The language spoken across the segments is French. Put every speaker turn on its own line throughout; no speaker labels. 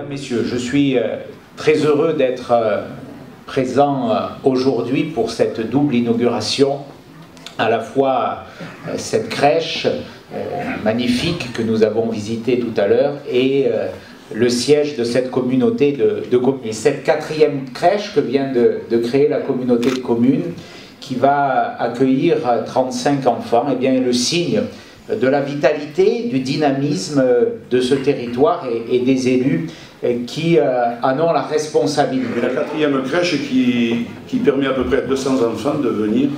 Messieurs, je suis très heureux d'être présent aujourd'hui pour cette double inauguration, à la fois cette crèche magnifique que nous avons visitée tout à l'heure et le siège de cette communauté de communes. Et cette quatrième crèche que vient de créer la communauté de communes, qui va accueillir 35 enfants, eh bien, est le signe de la vitalité, du dynamisme de ce territoire et des élus qui en ont la responsabilité.
Et la quatrième crèche qui permet à peu près à 200 enfants de venir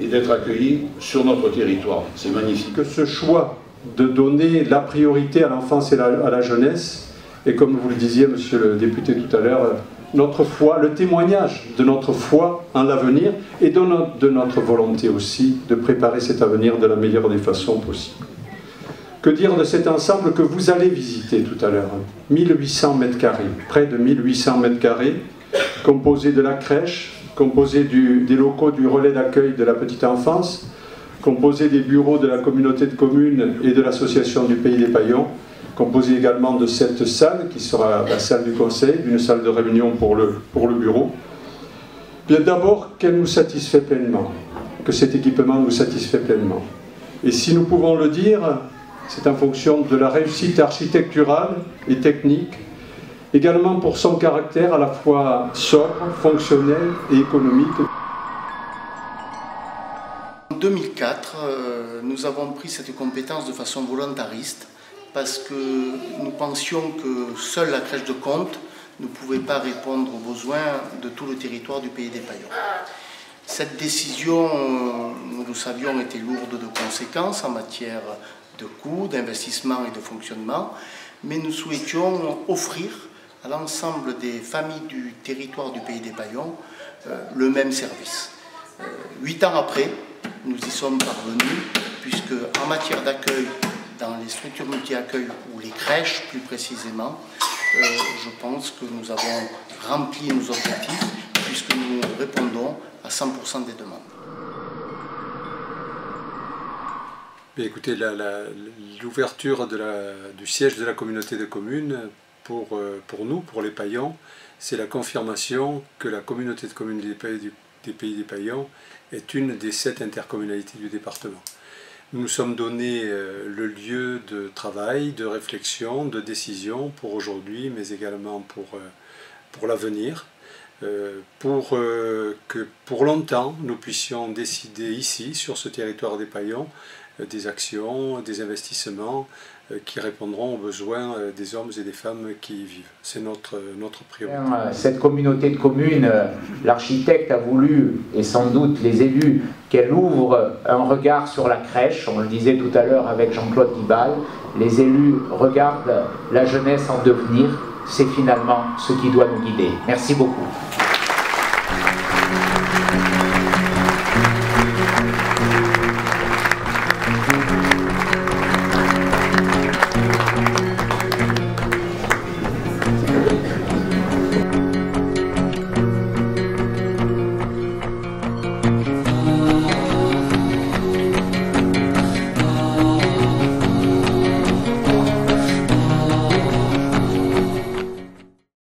et d'être accueillis sur notre territoire. C'est magnifique.
Que ce choix de donner la priorité à l'enfance et à la jeunesse, et comme vous le disiez, monsieur le député tout à l'heure, notre foi, le témoignage de notre foi en l'avenir et de notre volonté aussi de préparer cet avenir de la meilleure des façons possibles. Que dire de cet ensemble que vous allez visiter tout à l'heure? 1800 mètres carrés, près de 1800 mètres carrés, composé de la crèche, composé des locaux du relais d'accueil de la petite enfance, composé des bureaux de la communauté de communes et de l'association du Pays des Paillons, composé également de cette salle qui sera la salle du conseil, d'une salle de réunion pour le bureau. Bien d'abord, qu'elle nous satisfait pleinement, que cet équipement nous satisfait pleinement. Et si nous pouvons le dire, c'est en fonction de la réussite architecturale et technique, également pour son caractère à la fois sobre, fonctionnel et économique.
En 2004, nous avons pris cette compétence de façon volontariste parce que nous pensions que seule la crèche de Comte ne pouvait pas répondre aux besoins de tout le territoire du Pays des Paillons. Cette décision, nous le savions, était lourde de conséquences en matière de coûts, d'investissement et de fonctionnement, mais nous souhaitions offrir à l'ensemble des familles du territoire du Pays des Paillons le même service. 8 ans après, nous y sommes parvenus, puisque en matière d'accueil, dans les structures multi-accueil ou les crèches plus précisément, je pense que nous avons rempli nos objectifs, puisque nous répondons à 100% des demandes.
Bien, écoutez, l'ouverture du siège de la communauté de communes, pour nous, pour les Paillons, c'est la confirmation que la communauté de communes des Pays des Paillons est une des 7 intercommunalités du département. Nous nous sommes donné le lieu de travail, de réflexion, de décision pour aujourd'hui, mais également pour l'avenir, pour que pour longtemps nous puissions décider ici, sur ce territoire des Paillons, des actions, des investissements qui répondront aux besoins des hommes et des femmes qui y vivent. C'est notre priorité.
Cette communauté de communes, l'architecte a voulu, et sans doute les élus, qu'elle ouvre un regard sur la crèche. On le disait tout à l'heure avec Jean-Claude Guibal, les élus regardent la jeunesse en devenir. C'est finalement ce qui doit nous guider. Merci beaucoup.